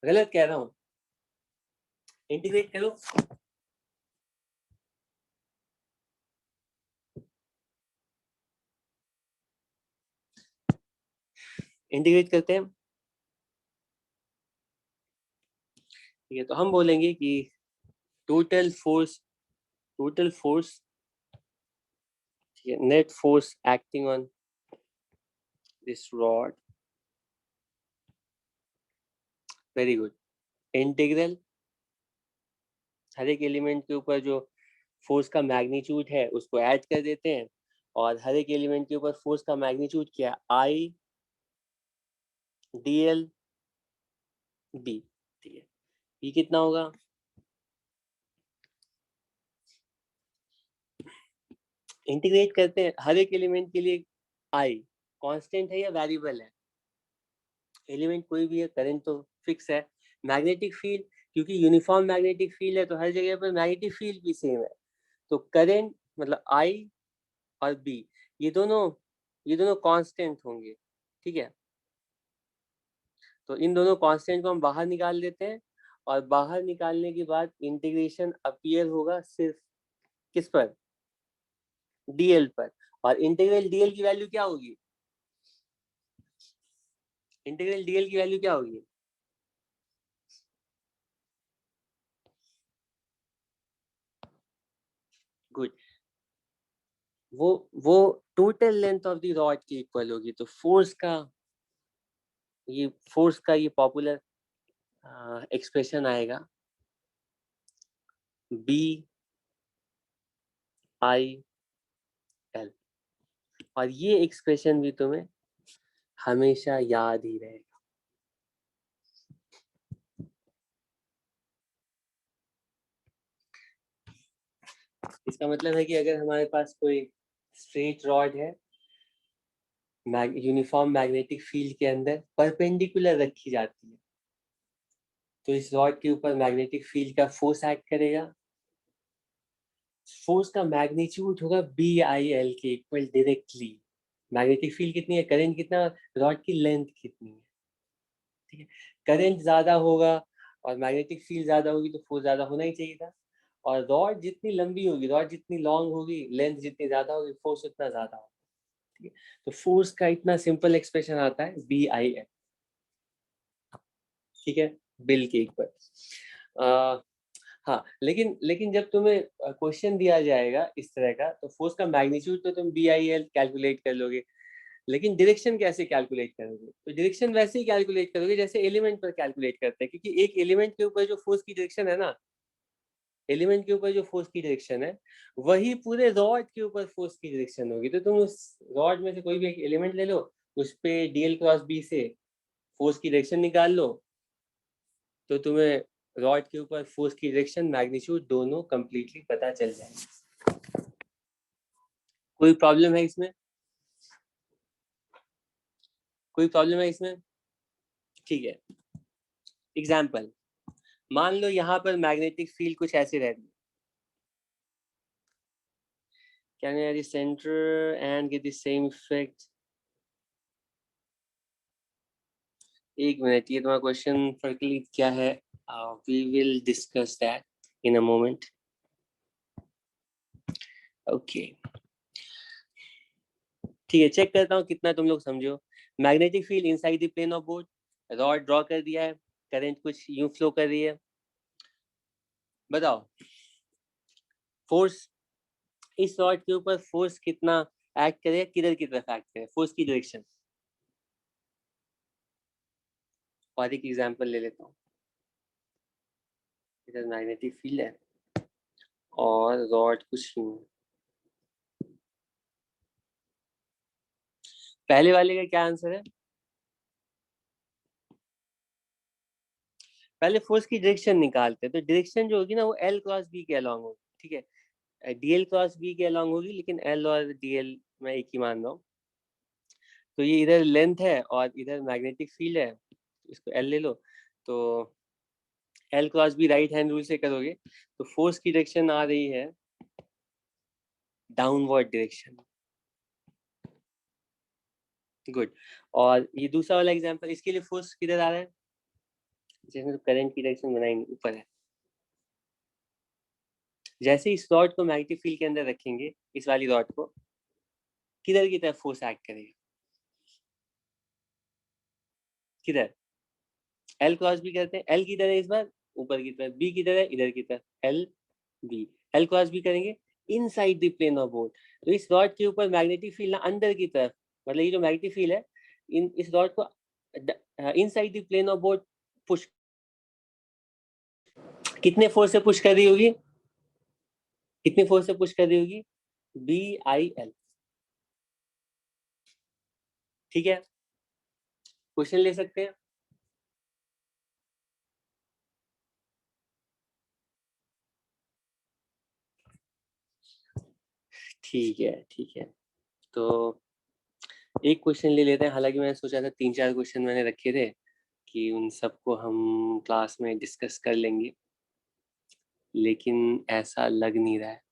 गलत कह रहा हूं? इंटीग्रेट करो। इंटीग्रेट करते हैं, ठीक है। तो हम बोलेंगे कि टोटल फोर्स, टोटल फोर्स, ठीक है, net force acting on this rod, very good. Integral हर एक एलिमेंट के ऊपर जो फोर्स का मैग्नीट्यूड है उसको ऐड कर देते हैं, और हर एक एलिमेंट के ऊपर फोर्स का मैग्नीट्यूड क्या है, आई डी एल बी, ठीक है। ये कितना होगा, इंटीग्रेट करते हैं हर एक एलिमेंट के लिए। आई कांस्टेंट है या वेरिएबल है, एलिमेंट कोई भी है, करंट तो फिक्स है। मैग्नेटिक फील्ड, क्योंकि यूनिफॉर्म मैग्नेटिक फील्ड है तो हर जगह पर मैग्नेटिक फील्ड भी सेम है। तो करंट मतलब आई और बी, ये दोनों कांस्टेंट होंगे, ठीक है। तो इन दोनों कांस्टेंट को हम बाहर निकाल देते हैं, और बाहर निकालने के बाद इंटीग्रेशन अपीयर होगा सिर्फ किस पर, डीएल पर। और इंटीग्रल डीएल की वैल्यू क्या होगी, इंटीग्रल डीएल की वैल्यू क्या होगी, गुड। वो total length of the rod की इक्वल होगी। तो फोर्स का ये पॉपुलर एक्सप्रेशन आएगा, बी आई एल। और ये एक्सप्रेशन भी तुम्हें हमेशा याद ही रहेगा। इसका मतलब है कि अगर हमारे पास कोई स्ट्रेट रॉड है, यूनिफॉर्म मैग्नेटिक फील्ड के अंदर परपेंडिकुलर रखी जाती है, तो इस रॉड के ऊपर मैग्नेटिक फील्ड का फोर्स एक्ट करेगा। फोर्स का मैग्नीट्यूड होगा बी आई एल के इक्वल डायरेक्टली। मैग्नेटिक फील्ड कितनी है, करंट कितना, रॉड की लेंथ कितनी है, ठीक है। करंट ज्यादा होगा और मैग्नेटिक फील्ड ज्यादा होगी तो फोर्स ज्यादा होना ही चाहिए था। और रॉड जितनी लंबी होगी, रॉड जितनी लॉन्ग होगी, लेंथ जितनी ज्यादा होगी, फोर्स उतना ज्यादा होगा, ठीक है। तो फोर्स का इतना सिंपल एक्सप्रेशन आता है बी आई एल, ठीक है, बिल के इक्वल। हाँ, लेकिन लेकिन जब तुम्हें क्वेश्चन दिया जाएगा इस तरह का, तो फोर्स का मैग्नीट्यूड तो तुम बी आई एल कैलकुलेट कर लोगे, लेकिन डायरेक्शन कैसे कैलकुलेट करोगे, तो डायरेक्शन वैसे ही कैलकुलेट करोगे जैसे एलिमेंट पर कैलकुलेट करते हैं, क्योंकि एक एलिमेंट के ऊपर जो फोर्स की डायरेक्शन है ना, एलिमेंट के ऊपर जो फोर्स की डायरेक्शन है, वही पूरे रॉड के ऊपर फोर्स की डायरेक्शन होगी। तो तुम उस रॉड में से कोई भी एक एलिमेंट ले लो, उस पे डीएल क्रॉस बी से फोर्स की डायरेक्शन निकाल लो, तो तुम्हें रॉड के ऊपर फोर्स की डायरेक्शन, मैग्नीट्यूड दोनों कंप्लीटली पता चल जाएंगे। कोई प्रॉब्लम है इसमें, कोई प्रॉब्लम है इसमें, ठीक है। एग्जाम्पल, मान लो यहाँ पर मैग्नेटिक फील्ड कुछ ऐसे रहती है, can I add the center and get the same effect? एक मिनट, ये तुम्हारा क्वेश्चन फर्कली क्या है? We will discuss that in a moment. Okay, ठीक है, चेक करता हूँ कितना तुम लोग समझो. Magnetic field inside the plane of board, rod draw कर दिया है, करंट कुछ यूं फ्लो कर रही है. बताओ फोर्स, इस रॉड के ऊपर फोर्स कितना एक्ट करेगा, किधर की तरफ एक्ट करेगा, फोर्स की डायरेक्शन. और एक एग्जांपल ले लेता हूँ. इधर मैग्नेटिक फील्ड है और रॉड कुछ यूं. पहले वाले का क्या आंसर है? पहले फोर्स की डायरेक्शन निकालते हैं, तो डायरेक्शन जो होगी ना वो एल क्रॉस बी के अलॉन्ग होगी. ठीक है, डीएल क्रॉस बी के अलॉन्ग होगी, लेकिन एल और डीएल मैं एक ही मान रहा हूँ. तो ये इधर लेंथ है और इधर मैग्नेटिक फील्ड है, इसको एल ले लो. तो L cross B right hand rule से करोगे तो फोर्स की डायरेक्शन आ रही है डाउनवर्ड डायरेक्शन. गुड. और ये दूसरा वाला एग्जांपल, इसके लिए फोर्स किधर आ रहा है? जैसे तो करंट की डायरेक्शन बनाएंगे ऊपर है. जैसे इस रॉड को मैग्नेटिक फील्ड के अंदर रखेंगे, इस वाली रॉड को, किधर की तरफ फोर्स एक्ट करेगा? किधर? एल क्रॉस बी करते हैं, एल किधर है इस बार? ऊपर की तरफ. बी किधर है? इधर की तरफ. L B. L cross B करेंगे inside the plane of board. तो इस रॉड के ऊपर मैग्नेटिक फील्ड ना अंदर की तरफ, मतलब ये जो मैग्नेटिक फील्ड है इन इस रॉड को inside the plane of board push, कितने फोर्स से पुश कर रही होगी? कितने फोर्स से पुश कर रही होगी? B I L. ठीक है, क्वेश्चन ले सकते हैं. ठीक है, ठीक है. तो एक क्वेश्चन ले लेते हैं. हालांकि मैंने सोचा था 3-4 क्वेश्चन मैंने रखे थे कि उन सबको हम क्लास में डिस्कस कर लेंगे, लेकिन ऐसा लग नहीं रहा है.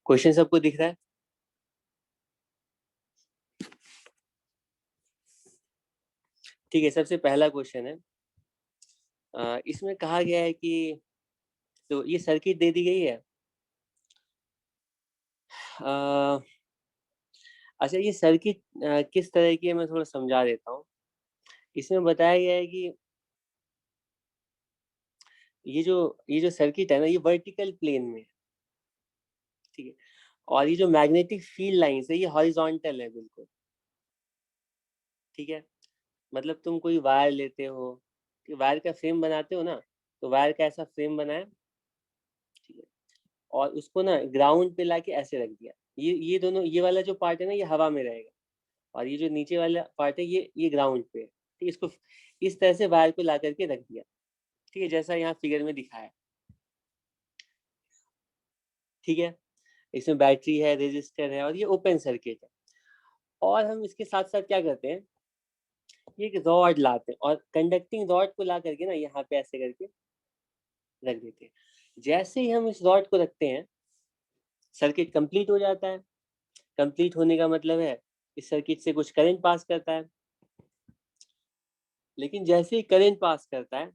क्वेश्चन सबको दिख रहा है? ठीक है, सबसे पहला क्वेश्चन है. इसमें कहा गया है कि तो ये सर्किट दे दी गई है. अ, अच्छा, ये सर्किट किस तरह की है मैं थोड़ा समझा देता हूँ. इसमें बताया गया है कि ये जो ये जो सर्किट है ना, ये वर्टिकल प्लेन में है. ठीक है, और ये जो मैग्नेटिक फील्ड लाइंस है ये हॉरिजॉन्टल है बिल्कुल. ठीक है, मतलब तुम कोई वायर लेते हो, कि वायर का फ्रेम बनाते हो ना, तो वायर का ऐसा फ्रेम बनाया. ठीक है, और उसको ना ग्राउंड पे लाके ऐसे रख दिया. ये दोनों, ये वाला जो पार्ट है ना ये हवा में रहेगा, और ये जो नीचे वाला पार्ट है ये ग्राउंड पे है. ठीक है, इसको इस तरह से वायर पे ला करके रख दिया. ठीक है, जैसा यहाँ फिगर में दिखाया है. ठीक है, इसमें बैटरी है, रेजिस्टर है, और ये ओपन सर्किट है. और हम इसके साथ साथ क्या करते हैं, ये एक रॉड लाते हैं और कंडक्टिंग रॉड को ला करके ना यहाँ पे ऐसे करके रख देते हैं. जैसे ही हम इस रॉड को रखते हैं, सर्किट कंप्लीट हो जाता है. कंप्लीट होने का मतलब है इस सर्किट से कुछ करंट पास करता है. लेकिन जैसे ही करंट पास करता है,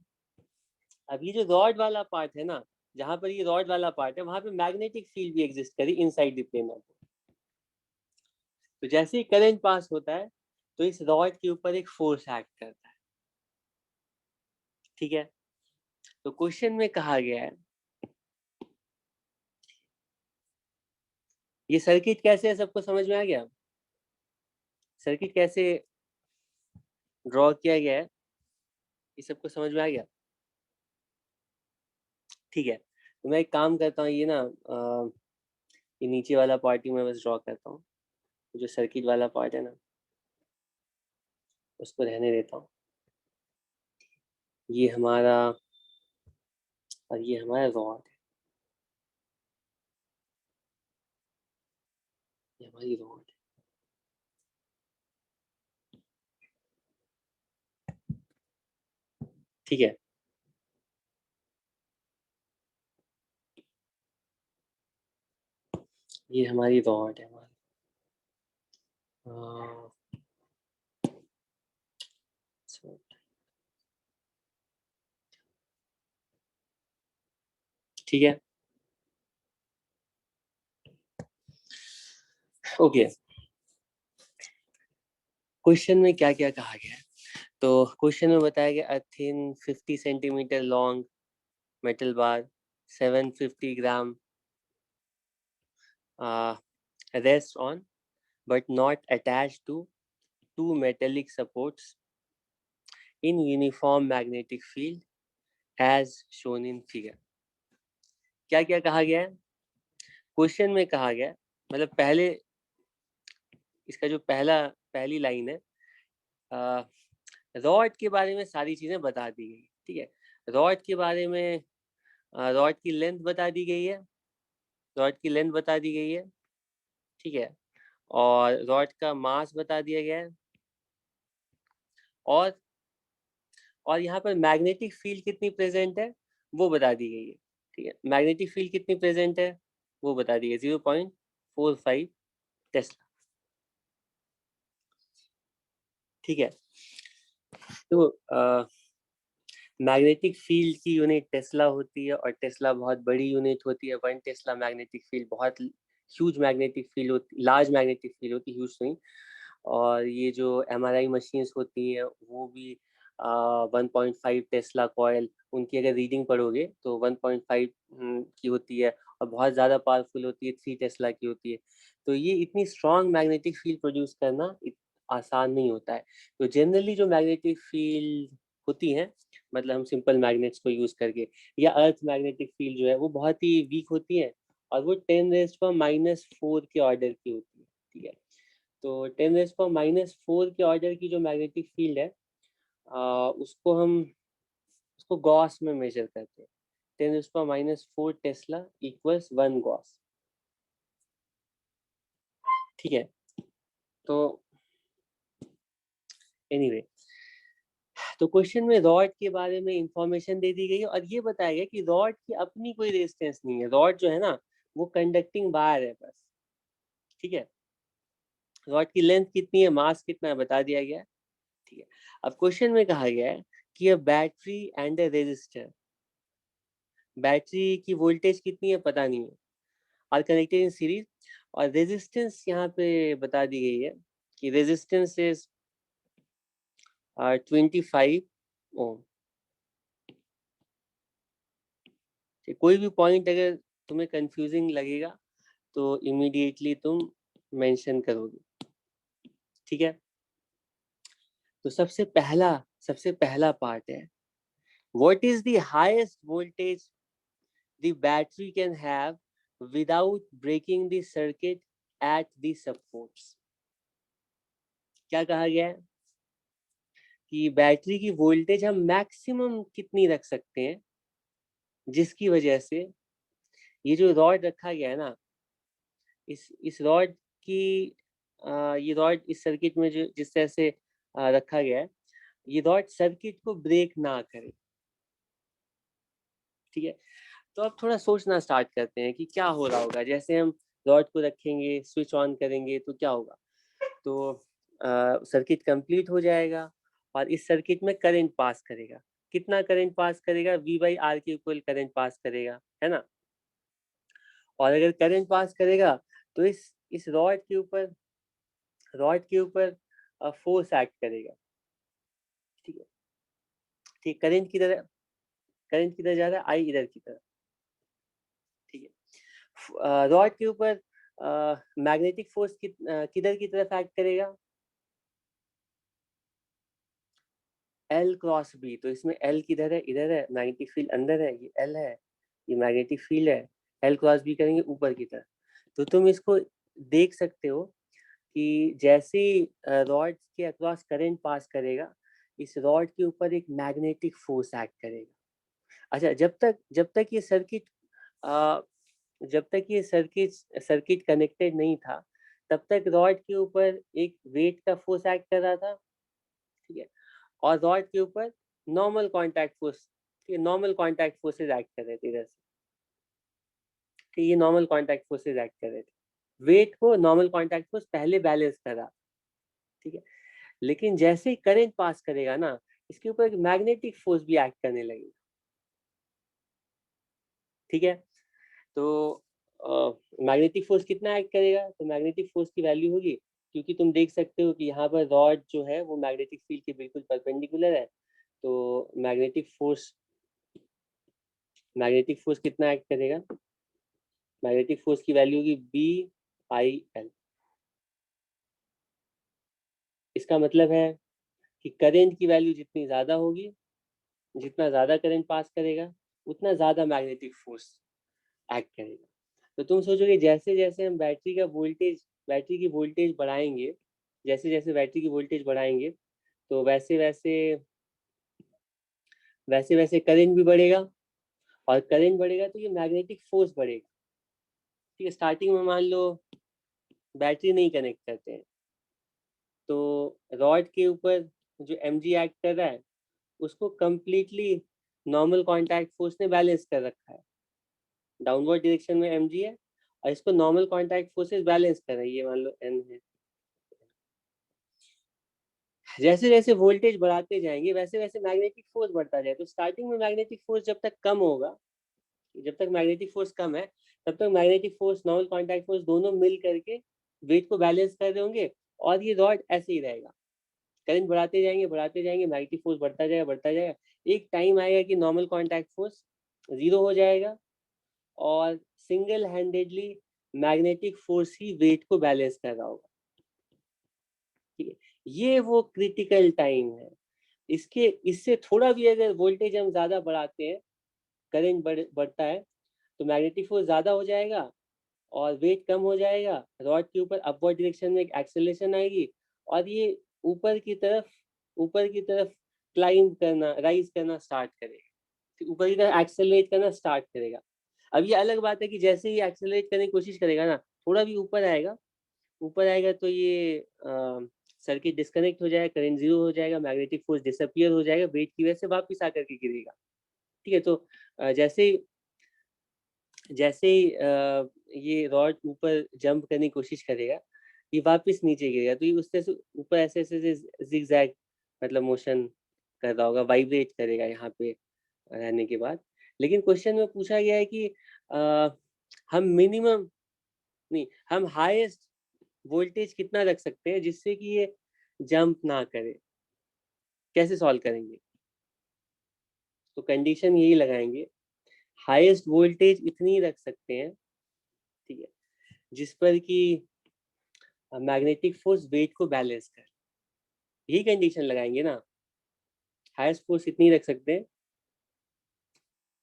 अब ये जो रॉड वाला पार्ट है ना, जहां पर ये रॉड वाला पार्ट है वहां पे मैग्नेटिक फील्ड भी एग्जिस्ट करी इनसाइड द प्लेन ऑफ. तो जैसे ही करंट पास होता है तो इस रॉड के ऊपर एक फोर्स एक्ट करता है. ठीक है, तो क्वेश्चन में कहा गया है ये सर्किट कैसे है, सबको समझ में आ गया? सर्किट कैसे ड्रॉ किया गया है ये सबको समझ में आ गया? ठीक है, तो मैं एक काम करता हूँ, ये ना ये नीचे वाला पार्ट ही मैं बस ड्रॉ करता हूँ. जो सर्किट वाला पार्ट है ना उसको रहने देता हूँ. ये हमारा, और ये हमारा रॉड है. ये हमारी रॉड है. ठीक है, ये हमारी रॉड है हमारी। so, ठीक है, ओके। क्वेश्चन में क्या क्या कहा गया है? तो क्वेश्चन में बताया गया a thin 50 centimetre long metal bar 750 gram rests on but not attached to two metallic supports in uniform magnetic field as shown in figure। क्या क्या कहा गया है क्वेश्चन में? कहा गया मतलब पहले इसका जो पहली लाइन है, रॉड के बारे में सारी चीजें बता दी गई। ठीक है, रॉड के बारे में रॉड की लेंथ बता दी गई है, रॉड की लेंथ बता दी गई है। ठीक है, और रॉड का मास बता दिया गया है, और यहाँ पर मैग्नेटिक फील्ड कितनी प्रेजेंट है वो बता दी गई है। ठीक है, मैग्नेटिक फील्ड कितनी प्रेजेंट है वो बता दी गई, 0.45 टेस्ला। ठीक है, तो मैग्नेटिक फील्ड की यूनिट टेस्ला होती है, और टेस्ला बहुत बड़ी यूनिट होती है। 1 टेस्ला मैग्नेटिक फील्ड बहुत ह्यूज मैग्नेटिक फील्ड होती, लार्ज मैग्नेटिक फील्ड होती, ह्यूज नहीं। और ये जो MRI मशीन्स होती हैं वो भी 1.5 टेस्ला कॉइल, उनकी अगर रीडिंग पढ़ोगे तो 1.5 की होती है, और बहुत ज़्यादा पावरफुल होती है, 3 टेस्ला की होती है। तो ये इतनी स्ट्रॉन्ग मैग्नेटिक फील्ड प्रोड्यूस करना आसान नहीं होता है। तो जनरली जो मैग्नेटिक फील्ड होती हैं, मतलब हम सिंपल मैग्नेट्स को यूज करके, या अर्थ मैग्नेटिक फील्ड जो है वो बहुत ही वीक होती है, और वो 10⁻⁻⁴ के ऑर्डर की होती है। ठीक है, तो 10⁻⁻⁴ के ऑर्डर की जो मैग्नेटिक फील्ड है, उसको हम उसको गॉस में मेजर करते हैं। 10⁻⁴ टेस्ला इक्वल्स 1 गॉस। ठीक है, तो एनीवे तो क्वेश्चन में रॉड के बारे में इंफॉर्मेशन दे दी गई है, और ये बताया गया कि रॉड की अपनी कोई रेजिस्टेंस नहीं है। रॉड जो है ना वो कंडक्टिंग बार है बस। ठीक है, रॉड की लेंथ कितनी है, मास कितना है, बता दिया गया है। ठीक है, अब क्वेश्चन में कहा गया है कि a battery and a resistor, battery की वोल्टेज कितनी है पता नहीं है, आर कनेक्टेड इन सीरीज, और रेजिस्टेंस यहाँ पे बता दी गई है कि रेजिस्टेंस इज 25 ओम। कोई भी पॉइंट अगर तुम्हें कंफ्यूजिंग लगेगा तो इमीडिएटली तुम मेंशन करोगे। ठीक है, तो सबसे पहला पार्ट है, what is the highest voltage the battery can have without breaking the circuit at the supports. क्या कहा गया है कि बैटरी की वोल्टेज हम मैक्सिमम कितनी रख सकते हैं, जिसकी वजह से ये जो रॉड रखा गया है ना, इस रॉड की ये रॉड इस सर्किट में जो जिस तरह से रखा गया है, ये रॉड सर्किट को ब्रेक ना करे। ठीक है, तो अब थोड़ा सोचना स्टार्ट करते हैं कि क्या हो रहा होगा। जैसे हम रॉड को रखेंगे, स्विच ऑन करेंगे तो क्या होगा, तो सर्किट कंप्लीट हो जाएगा, और इस सर्किट में करंट पास करेगा। कितना करंट पास करेगा, V/R के इक्वल करंट पास करेगा, है ना। और अगर करंट पास करेगा तो इस रॉड के ऊपर फोर्स एक्ट करेगा। ठीक है, ठीक, करंट किधर जा रहा है, आई इधर की तरफ। ठीक है, रॉड के ऊपर मैग्नेटिक फोर्स किधर की तरफ एक्ट करेगा, L×B। तो इसमें L किधर है, इधर है, मैग्नेटिक फील्ड अंदर है, ये L है, ये मैग्नेटिक फील्ड है। L×B करेंगे ऊपर की तरफ। तो तुम इसको देख सकते हो कि जैसे रॉड के अक्रॉस करंट पास करेगा, इस रॉड के ऊपर एक मैग्नेटिक फोर्स एक्ट करेगा। अच्छा, जब तक ये सर्किट सर्किट कनेक्टेड नहीं था, तब तक रॉड के ऊपर एक वेट का फोर्स एक्ट कर रहा था। ठीक है, और रॉड के ऊपर नॉर्मल कॉन्टैक्ट फोर्स, ये नॉर्मल कॉन्टैक्ट फोर्सेज एक्ट कर रहे थे इधर से, कि ये नॉर्मल कॉन्टैक्ट फोर्सेज एक्ट कर रहे थे। वेट को नॉर्मल कॉन्टैक्ट फोर्स पहले बैलेंस करा, ठीक है, लेकिन जैसे ही करंट पास करेगा ना, इसके ऊपर एक मैग्नेटिक फोर्स भी एक्ट करने लगेगा, ठीक है। तो मैग्नेटिक फोर्स कितना एक्ट करेगा, तो मैग्नेटिक फोर्स की वैल्यू होगी, क्योंकि तुम देख सकते हो कि यहाँ पर रॉड जो है वो मैग्नेटिक फील्ड के बिल्कुल परपेंडिकुलर है, तो मैग्नेटिक फोर्स कितना एक्ट करेगा, मैग्नेटिक फोर्स की वैल्यू होगी BIL। इसका मतलब है कि करंट की वैल्यू जितनी ज्यादा होगी, जितना ज्यादा करंट पास करेगा, उतना ज्यादा मैग्नेटिक फोर्स एक्ट करेगा। तो तुम सोचोगे जैसे जैसे हम बैटरी की वोल्टेज बढ़ाएंगे, जैसे जैसे बैटरी की वोल्टेज बढ़ाएंगे, तो वैसे वैसे करंट भी बढ़ेगा, और करंट बढ़ेगा तो ये मैग्नेटिक फोर्स बढ़ेगा, ठीक है। स्टार्टिंग में मान लो बैटरी नहीं कनेक्ट करते हैं, तो रॉड के ऊपर जो mg एक्ट कर रहा है, उसको कंप्लीटली नॉर्मल कॉन्टैक्ट फोर्स ने बैलेंस कर रखा है, डाउनवर्ड डायरेक्शन में mg है, और इसको नॉर्मल कॉन्टैक्ट फोर्सेस बैलेंस कर रही है, ये मान लो n है। जैसे जैसे वोल्टेज बढ़ाते जाएंगे वैसे वैसे मैग्नेटिक फोर्स बढ़ता जाए, तो स्टार्टिंग में मैग्नेटिक फोर्स जब तक कम होगा, जब तक मैग्नेटिक फोर्स कम है, तब तक magnetic force normal contact force दोनों मिल करके वेट को बैलेंस कर रहे होंगे, और ये रॉड ऐसे ही रहेगा। करंट बढ़ाते जाएंगे, मैग्नेटिक फोर्स बढ़ता जाएगा, एक टाइम आएगा कि नॉर्मल कॉन्टैक्ट फोर्स जीरो हो जाएगा, और सिंगल हैंडेडली मैग्नेटिक फोर्स ही वेट को बैलेंस कर रहा होगा, ठीक है। ये वो क्रिटिकल टाइम है। इसके इससे थोड़ा भी अगर वोल्टेज हम ज्यादा बढ़ाते हैं, बढ़ता है, तो मैग्नेटिक फोर्स ज्यादा हो जाएगा और वेट कम हो जाएगा, रॉड के ऊपर अपवर्ड डायरेक्शन में एक एक्सेलरेशन आएगी, और ये ऊपर की तरफ ऊपर की तरफ राइज करना स्टार्ट करेगा, ऊपर की तरफ एक्सेलरेट करना स्टार्ट करेगा। अब ये अलग बात है कि जैसे ही एक्सेलरेट करने की कोशिश करेगा ना, थोड़ा भी ऊपर आएगा तो ये सर्किट डिस्कनेक्ट हो जाएगा, करंट जीरो हो जाएगा, मैग्नेटिक फोर्स डिसअपियर हो जाएगा, वेट की वजह से वापस आकर के गिरेगा, ठीक है। तो जैसे ही ये रॉड ऊपर जंप करने की कोशिश करेगा, ये वापस नीचे गिरेगा, तो ये उस तरह से ऊपर ऐसे ऐसे जिगजैग मतलब मोशन कर रहा होगा, वाइब्रेट करेगा यहाँ पे रहने के बाद। लेकिन क्वेश्चन में पूछा गया है कि आ, हम मिनिमम नहीं, हम हाईएस्ट वोल्टेज कितना रख सकते हैं जिससे कि ये जंप ना करे, कैसे सॉल्व करेंगे। तो कंडीशन यही लगाएंगे, हाईएस्ट वोल्टेज इतनी रख सकते हैं, ठीक है, जिस पर कि मैग्नेटिक फोर्स वेट को बैलेंस कर, यही कंडीशन लगाएंगे ना। हाईएस्ट फोर्स इतनी रख सकते हैं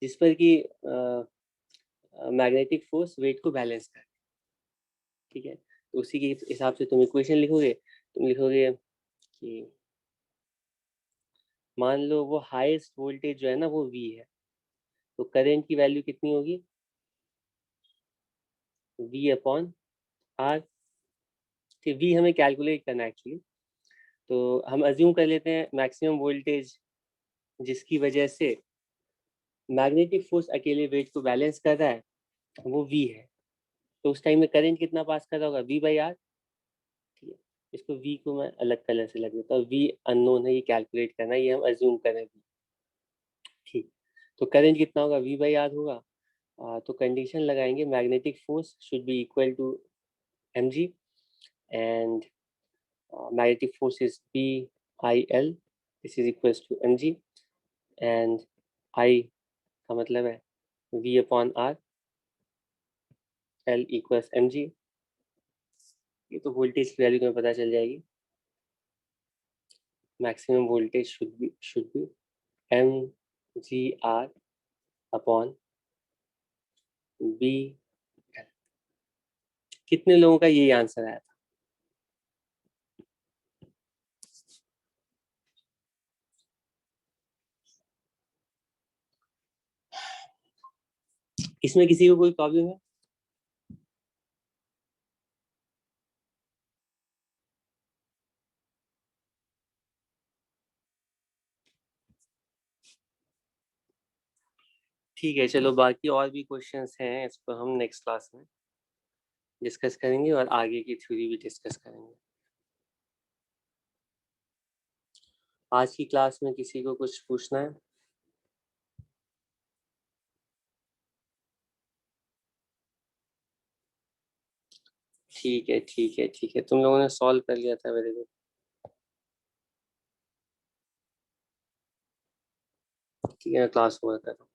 जिस पर कि मैग्नेटिक फोर्स वेट को बैलेंस कर, ठीक है। तो उसी के हिसाब से तुम इक्वेशन लिखोगे, तुम लिखोगे कि मान लो वो हाईएस्ट वोल्टेज जो है ना वो V है, तो करंट की वैल्यू कितनी होगी, V/R। ठीक, V हमें कैलकुलेट करना है एक्चुअली, तो हम अज्यूम कर लेते हैं मैक्सिमम वोल्टेज जिसकी वजह से मैग्नेटिक फोर्स अकेले वेट को बैलेंस कर रहा है, वो V है। तो उस टाइम में करंट कितना पास कर रहा होगा, V/R, ठीक है। इसको V को मैं अलग कलर से लग देता हूँ, V अननोन है, ये कैलकुलेट करना है, ये हम अज्यूम करें V, ठीक। तो करंट कितना होगा, V/R होगा। तो कंडीशन लगाएंगे, magnetic force should be equal to mg, and magnetic force is BIL, this is equals to mg, and I का मतलब है V/R, L equals mg। ये तो वोल्टेज की वैल्यू तुम्हें पता चल जाएगी, maximum voltage should be mgr upon BL। कितने लोगों का यही आंसर आया था। इसमें किसी को कोई प्रॉब्लम है। ठीक है, चलो बाकी और भी क्वेश्चंस हैं, इस पर हम नेक्स्ट क्लास में डिस्कस करेंगे और आगे की थ्योरी भी डिस्कस करेंगे। आज की क्लास में किसी को कुछ पूछना है? ठीक है, ठीक है, ठीक है, तुम लोगों ने सॉल्व कर लिया था, वेरी गुड। ठीक है, क्लास ओवर करो।